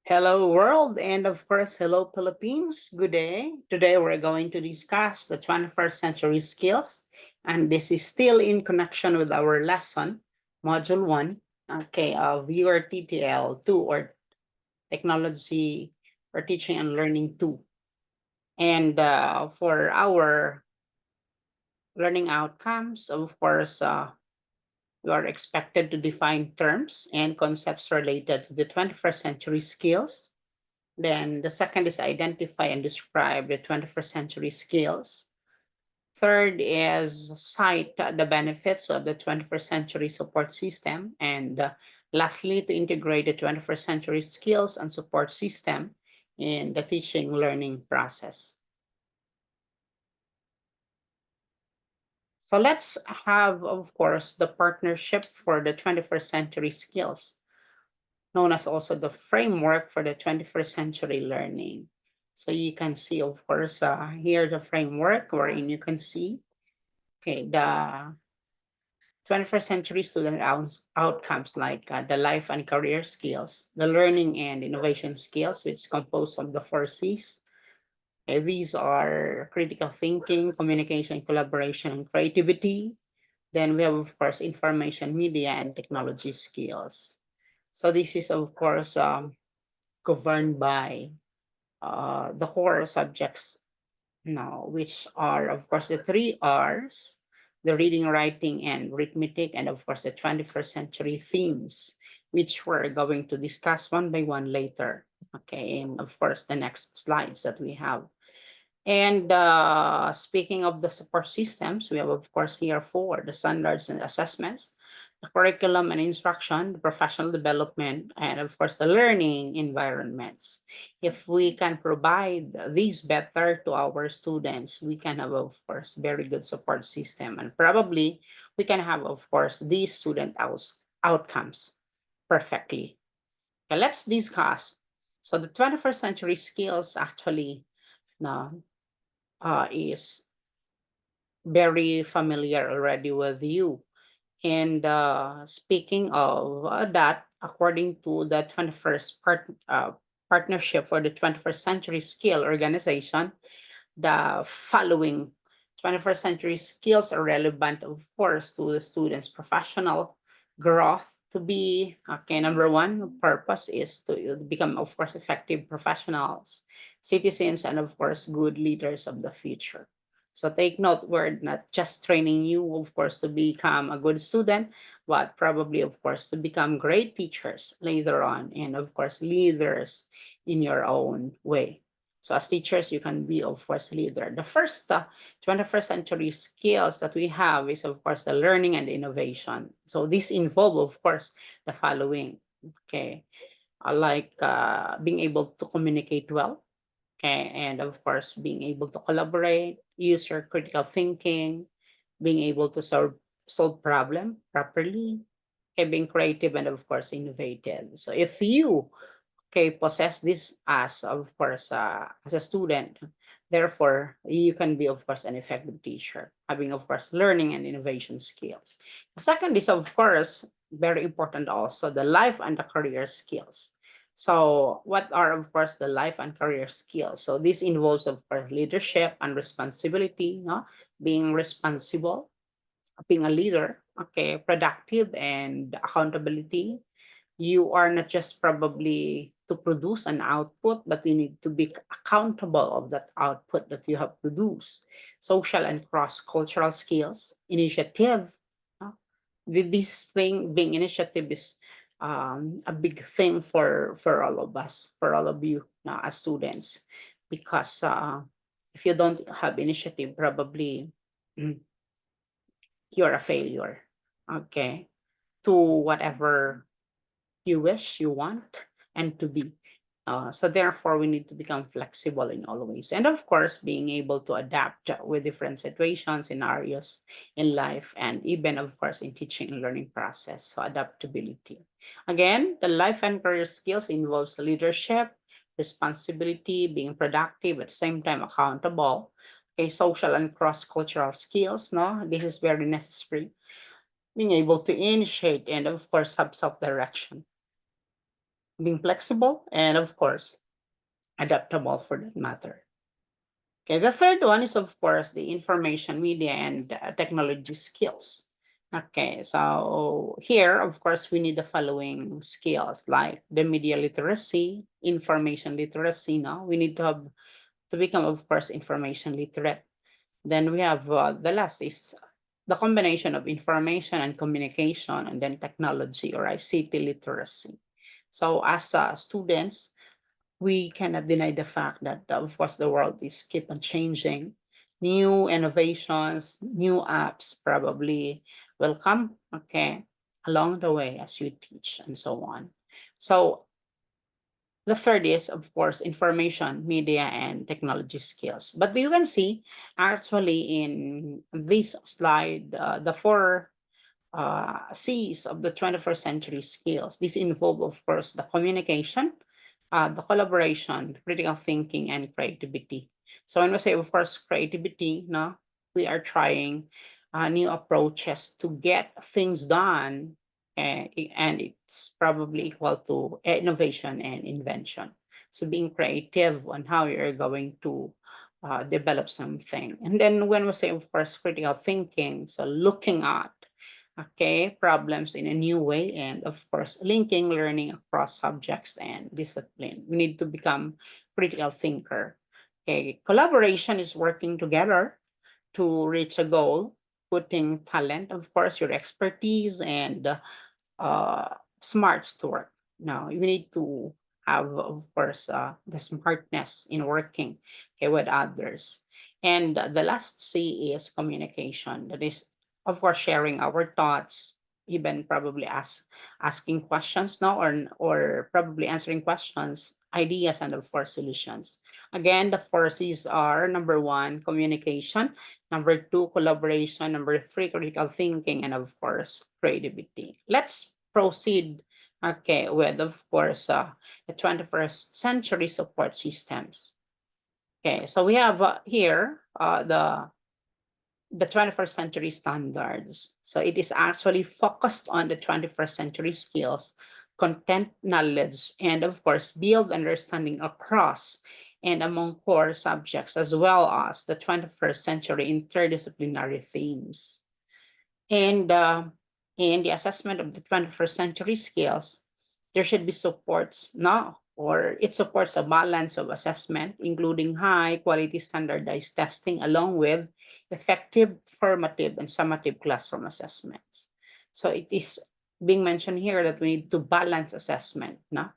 Hello, world, and of course, hello, Philippines. Good day. Today, we're going to discuss the 21st century skills, and this is still in connection with our lesson, Module 1, of your TTL 2 or Technology or Teaching and Learning 2. And for our learning outcomes, of course, you are expected to define terms and concepts related to the 21st century skills. Then the second is identify and describe the 21st century skills. Third is cite the benefits of the 21st century support system. And lastly, to integrate the 21st century skills and support system in the teaching learning process. So let's have, of course, the partnership for the 21st century skills, known as also the framework for the 21st century learning. So you can see, of course, here the framework wherein you can see, the 21st century student outcomes like the life and career skills, the learning and innovation skills, which compose of the four C's. These are critical thinking, communication, collaboration, and creativity. Then we have, of course, information, media, and technology skills. So this is, of course, governed by the core subjects now, which are, of course, the three R's, the reading, writing, and arithmetic, and of course, the 21st century themes, which we're going to discuss one by one later. Okay, and of course, the next slides that we have. And speaking of the support systems, we have, of course, here four: the standards and assessments, the curriculum and instruction, the professional development, and of course, the learning environments. If we can provide these better to our students, we can have, of course, very good support system. And probably we can have, of course, these student outcomes perfectly. Okay, let's discuss. So the 21st century skills actually now is very familiar already with you. And speaking of that, according to the 21st partnership for the 21st century skill organization, the following 21st century skills are relevant, of course, to the students' professional growth. To be okay, number one purpose is to become, of course, effective professionals, citizens, and of course, good leaders of the future. So take note, we're not just training you, of course, to become a good student, but probably, of course, to become great teachers later on, and of course, leaders in your own way. So as teachers, you can be, of course, leader. The first 21st century skills that we have is, of course, the learning and innovation. So this involve, of course, the following. Okay, like being able to communicate well. Okay, and of course, being able to collaborate, use your critical thinking, being able to solve problem properly. Okay, being creative and of course innovative. So if you possess this as, of course, as a student, therefore you can be, of course, an effective teacher, having, of course, learning and innovation skills. The second is, of course, very important also, the life and the career skills. So what are, of course, the life and career skills? So this involves, of course, leadership and responsibility, no? Being responsible, being a leader, okay, productive and accountability. You are not just probably to produce an output, but you need to be accountable of that output that you have produced. Social and cross-cultural skills, initiative. uh, this thing being initiative is a big thing for all of us, for all of you now as students, because if you don't have initiative, probably mm, you're a failure. Okay, to whatever you wish, you want, and to be. So therefore, we need to become flexible in all ways, and of course, being able to adapt with different situations, scenarios in life, and even, of course, in teaching and learning process. So adaptability. Again, the life and career skills involves leadership, responsibility, being productive at the same time accountable. Okay, social and cross-cultural skills. No, this is very necessary. Being able to initiate and, of course, have self-direction. being flexible, and of course, adaptable for that matter. Okay, the third one is, of course, the information media and technology skills. Okay, so here, of course, we need the following skills like the media literacy, information literacy. No, we need to have to become, of course, information literate. Then we have the last is the combination of information and communication, and then technology or ICT literacy. So, as students, we cannot deny the fact that, of course, the world is keep on changing. New innovations, new apps probably will come, okay, along the way as you teach and so on. So the third is, of course, information, media, and technology skills. But you can see actually in this slide, the four C's of the 21st century skills. These involve, of course, the communication, the collaboration, critical thinking, and creativity. So when we say, of course, creativity, no, we are trying new approaches to get things done, and it's probably equal to innovation and invention. So being creative on how you're going to develop something. And then when we say, of course, critical thinking, so looking at problems in a new way, and of course linking learning across subjects and discipline. We need to become critical thinker. Okay, collaboration is working together to reach a goal, putting talent, of course, your expertise and smarts to work. Now, you need to have, of course, the smartness in working, okay, with others. And the last C is communication. That is, of course, sharing our thoughts, even probably asking questions now, or probably answering questions, ideas, and of course, solutions. Again, the four C's are: number one, communication; number two, collaboration; number three, critical thinking; and of course, creativity. Let's proceed, okay, with, of course, the 21st century support systems. Okay, so we have here the 21st century standards. So it is actually focused on the 21st century skills, content knowledge, and of course, build understanding across and among core subjects, as well as the 21st century interdisciplinary themes. And in the assessment of the 21st century skills, there should be supports, no, or it supports a balance of assessment, including high quality standardized testing, along with effective formative and summative classroom assessments. So it is being mentioned here that we need to balance assessment. No?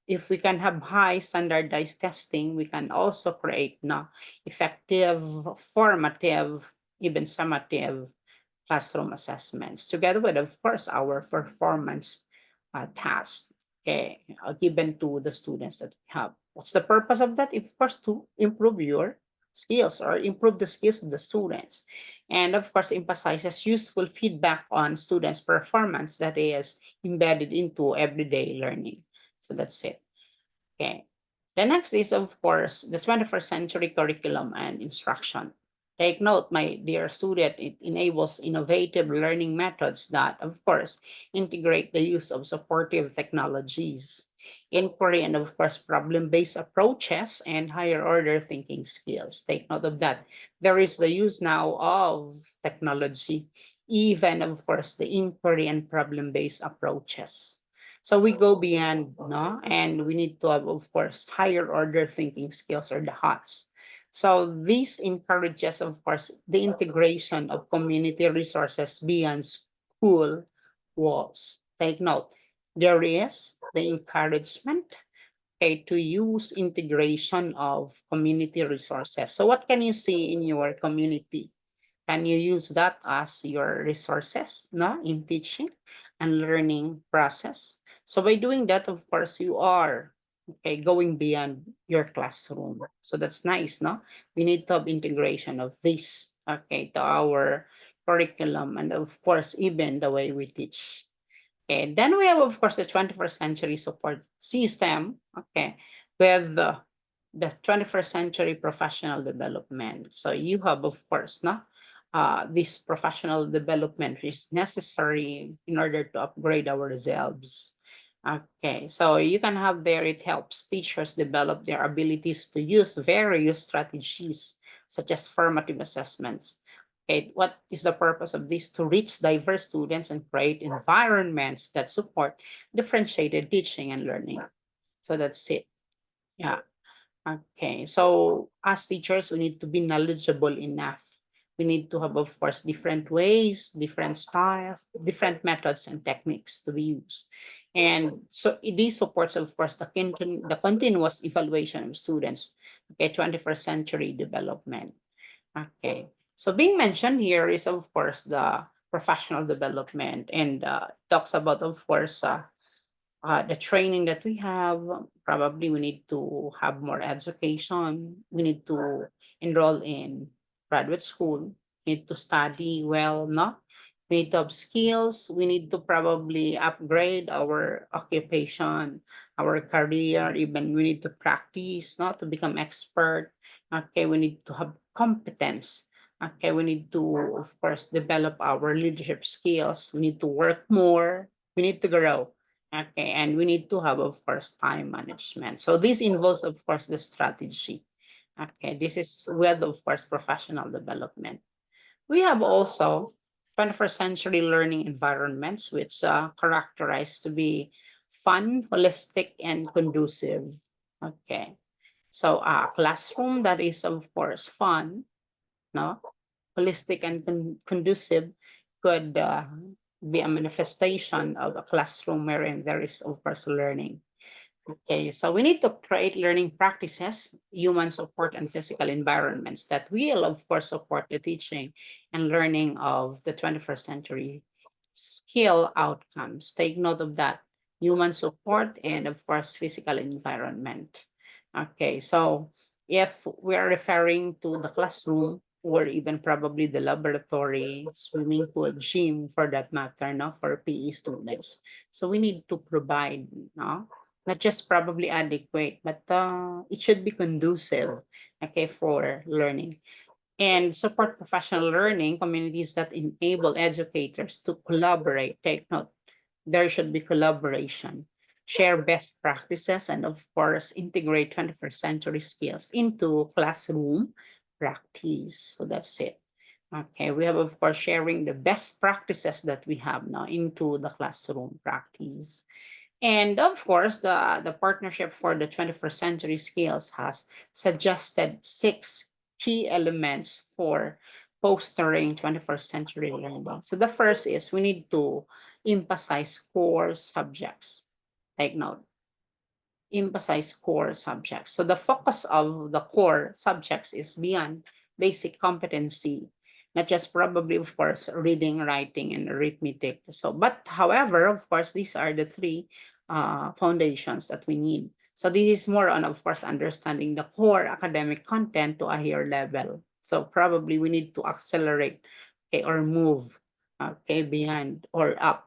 If we can have high standardized testing, we can also create, no, effective, formative, even summative classroom assessments, together with, of course, our performance tasks, okay, given to the students that we have. What's the purpose of that? Of course, to improve your skills or improve the skills of the students. And of course, emphasizes useful feedback on students' performance that is embedded into everyday learning. So that's it. Okay. The next is, of course, the 21st century curriculum and instruction. Take note, my dear student, it enables innovative learning methods that, of course, integrate the use of supportive technologies, inquiry, and, of course, problem-based approaches and higher order thinking skills. Take note of that. There is the use now of technology, even, of course, the inquiry and problem-based approaches. So we go beyond, no, and we need to have, of course, higher order thinking skills, or the HOTS. So this encourages, of course, the integration of community resources beyond school walls. Take note, there is the encouragement, okay, to use integration of community resources. So what can you see in your community? Can you use that as your resources, no, in teaching and learning process? So by doing that, of course, you are, okay, going beyond your classroom. So that's nice, no? We need to have integration of this, okay, to our curriculum, and of course, even the way we teach. Okay, then we have, of course, the 21st century support system, okay, with the 21st century professional development. So you have, of course, no, this professional development is necessary in order to upgrade ourselves. Okay, so you can have there, it helps teachers develop their abilities to use various strategies, such as formative assessments. Okay, what is the purpose of this? To reach diverse students and create environments that support differentiated teaching and learning. So that's it. Yeah. Okay, so as teachers, we need to be knowledgeable enough. We need to have, of course, different ways, different styles, different methods and techniques to be used. And so this supports, of course, the continuous evaluation of students, okay, 21st century development. Okay, so being mentioned here is, of course, the professional development and talks about, of course, the training that we have. Probably we need to have more education. We need to enroll in graduate school. We need to study well, no? We need to have skills. We need to probably upgrade our occupation, our career. Even we need to practice, not to become expert. Okay, we need to have competence. Okay, we need to, of course, develop our leadership skills. We need to work more. We need to grow. Okay, and we need to have, of course, time management. So this involves, of course, the strategy. Okay, this is with, of course, professional development. We have also 21st century learning environments, which characterized to be fun, holistic, and conducive. Okay, so a classroom that is, of course, fun, no, holistic and conducive could be a manifestation of a classroom wherein there is, of course, learning. Okay, so we need to create learning practices, human support, and physical environments that will, of course, support the teaching and learning of the 21st century skill outcomes. Take note of that, human support and, of course, physical environment. Okay, so if we are referring to the classroom or even probably the laboratory, swimming pool, gym for that matter, no, for PE students. So we need to provide, no, not just probably adequate, but it should be conducive, okay, for learning and support professional learning communities that enable educators to collaborate. Take note, there should be collaboration, share best practices, and of course, integrate 21st century skills into classroom practice. So that's it. Okay, we have, of course, sharing the best practices that we have now into the classroom practice. And of course, the Partnership for the 21st Century Skills has suggested six key elements for fostering 21st century learning. So the first is we need to emphasize core subjects. Take note, emphasize core subjects. So the focus of the core subjects is beyond basic competency, not just probably, of course, reading, writing, and arithmetic. So, but however, of course, these are the three foundations that we need. So this is more on, of course, understanding the core academic content to a higher level. So probably we need to accelerate, okay, or move, okay, beyond or up.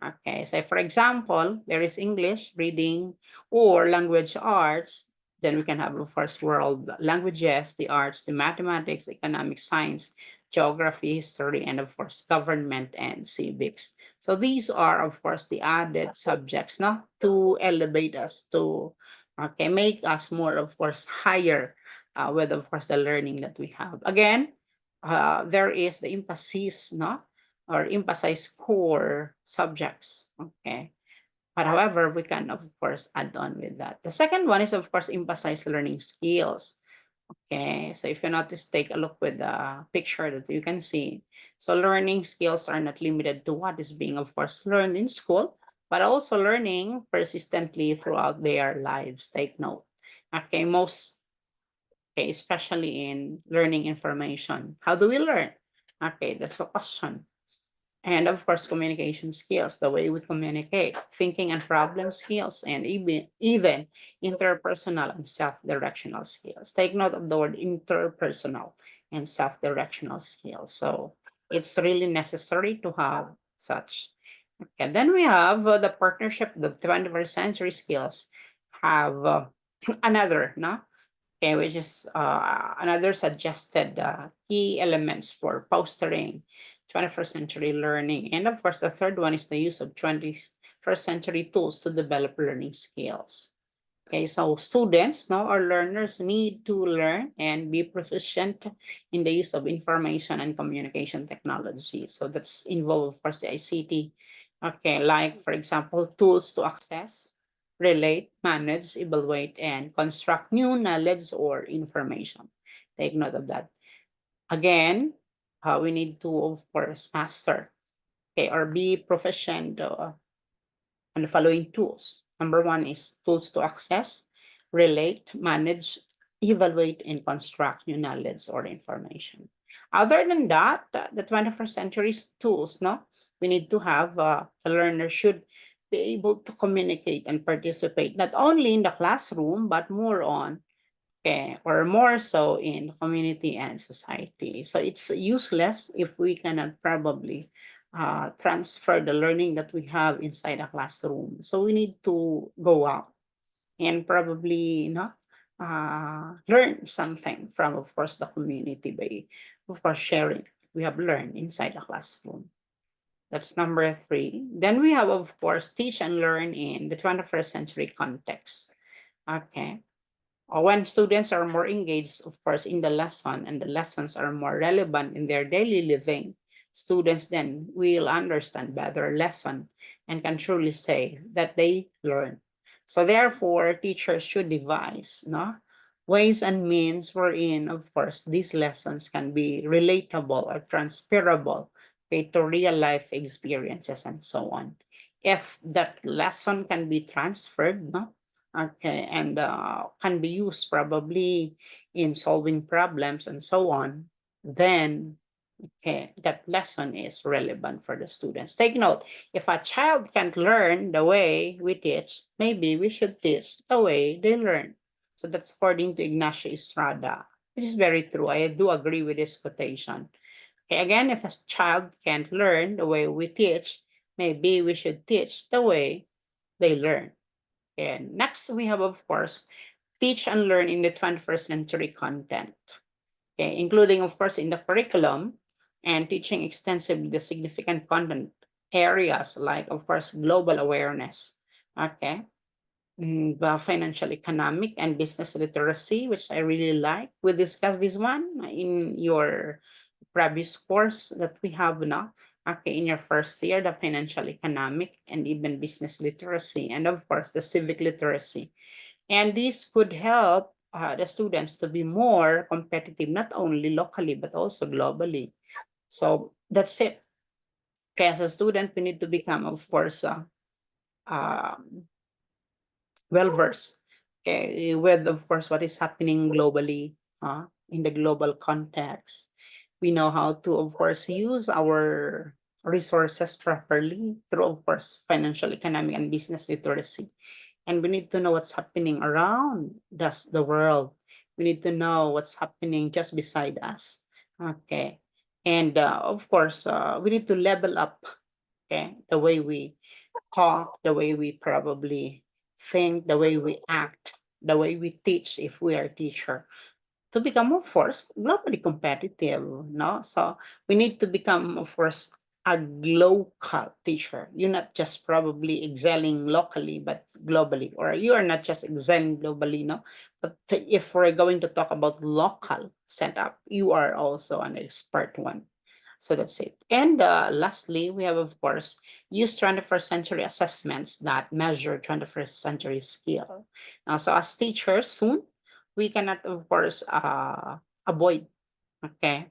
Okay, so for example, there is English, reading, or language arts. Then we can have, of course, world languages, the arts, the mathematics, economic science, geography, history, and of course, government and civics. So these are, of course, the added subjects, no, to elevate us, to okay, make us more, of course, higher with, of course, the learning that we have. Again, there is the emphasis, no, or emphasize core subjects. Okay, but however, we can, of course, add on with that. The second one is, of course, emphasize learning skills. Okay, so if you notice, take a look with the picture that you can see. So learning skills are not limited to what is being, of course, learned in school, but also learning persistently throughout their lives. Take note. Okay, okay, especially in learning information. How do we learn? Okay, that's the question. And of course, communication skills, the way we communicate, thinking and problem skills, and even interpersonal and self-directional skills. Take note of the word interpersonal and self-directional skills. So it's really necessary to have such. Okay, then we have the partnership, the 21st century skills have another, no? Okay, which is another suggested key elements for fostering 21st century learning. And of course, the third one is the use of 20th 21st century tools to develop learning skills. Okay, so students now or learners need to learn and be proficient in the use of information and communication technology. So that's involved, of course, the ICT. Okay, like for example, tools to access, relate, manage, evaluate, and construct new knowledge or information. Take note of that. Again, we need to, of course, master, okay, or be proficient on the following tools. Number one is tools to access, relate, manage, evaluate, and construct new knowledge or information. Other than that, the 21st century's tools, no, we need to have the learner should be able to communicate and participate not only in the classroom but more on, okay, or more so in the community and society. So it's useless if we cannot probably transfer the learning that we have inside a classroom. So we need to go out and probably, learn something from, of course, the community by, of course, sharing we have learned inside a classroom. That's number three. Then we have, of course, teach and learn in the 21st century context. Okay, when students are more engaged, of course, in the lesson and the lessons are more relevant in their daily living, students then will understand better lesson and can truly say that they learn. So therefore, teachers should devise ways and means wherein, of course, these lessons can be relatable or transferable, okay, to real life experiences and so on. If that lesson can be transferred, okay, and can be used probably in solving problems and so on, then okay, that lesson is relevant for the students. Take note, if a child can't learn the way we teach, maybe we should teach the way they learn. So that's according to Ignacio Estrada, which is very true. I do agree with this quotation. Okay, again, if a child can't learn the way we teach, maybe we should teach the way they learn. And next, we have, of course, teach and learn in the 21st century content, okay, including, of course, in the curriculum and teaching extensively the significant content areas like, of course, global awareness, okay, the financial, economic, and business literacy, which I really like. We discussed this one in your previous course that we have now. Okay, in your first year, the financial, economic, and even business literacy, and of course, the civic literacy. And this could help the students to be more competitive, not only locally, but also globally. So that's it. Okay, as a student, we need to become, of course, um, well versed, okay, with, of course, what is happening globally, in the global context. We know how to, of course, use our resources properly through, of course, financial, economic, and business literacy. And we need to know what's happening around us, the world. We need to know what's happening just beside us. Okay. And of course, we need to level up, okay, the way we talk, the way we probably think, the way we act, the way we teach if we are a teacher to become, of course, globally competitive. No, so we need to become, of course, a local teacher. You're not just probably excelling locally, but globally, or you are not just excelling globally, no. But if we're going to talk about local setup, you are also an expert one. So that's it. And lastly, we have, of course, use 21st century assessments that measure 21st century skill. Now, so as teachers, soon, we cannot, of course, avoid, okay?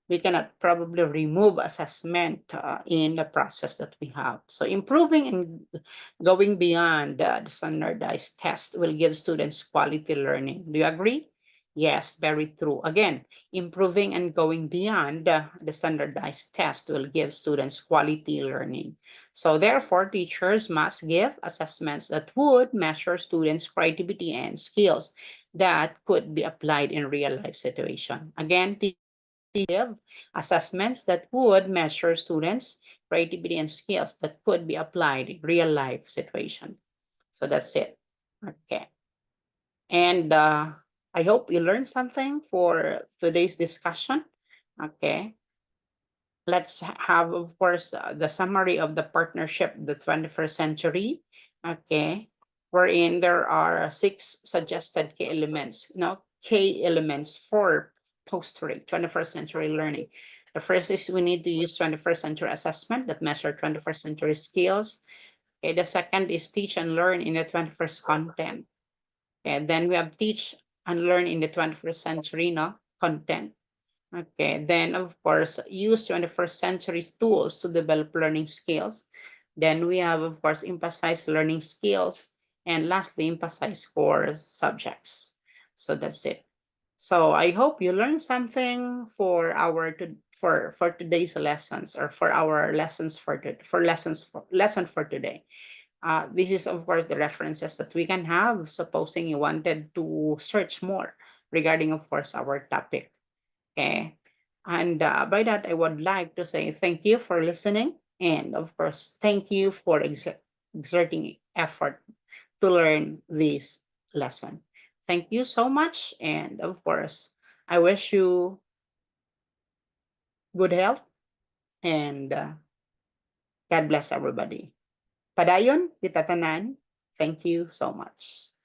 We cannot probably remove assessment in the process that we have. So improving and going beyond the standardized test will give students quality learning. Do you agree? Yes, very true. Again, improving and going beyond the standardized test will give students quality learning. So therefore, teachers must give assessments that would measure students' creativity and skills that could be applied in real life situation. Again, give assessments that would measure students' creativity and skills that could be applied in real life situation. So that's it. Okay. And I hope you learned something for today's discussion. Okay. Let's have, of course, the summary of the partnership, the 21st century. Okay, wherein there are six suggested key elements, key elements for fostering 21st century learning. The first is we need to use 21st century assessment that measure 21st century skills. Okay, the second is teach and learn in the 21st content. And then we have teach and learn in the 21st century, content. Okay, then of course, use 21st century tools to develop learning skills. Then we have, of course, emphasize learning skills. And lastly, emphasize core subjects. So that's it. So I hope you learned something for for today's lessons, or for our lessons for lessons for lesson for today. This is, of course, the references that we can have, supposing you wanted to search more regarding, of course, our topic. Okay. And by that, I would like to say thank you for listening. And of course, thank you for exerting effort to learn this lesson. Thank you so much. And of course, I wish you good health, and God bless everybody. Padayon, kita tanan. Thank you so much.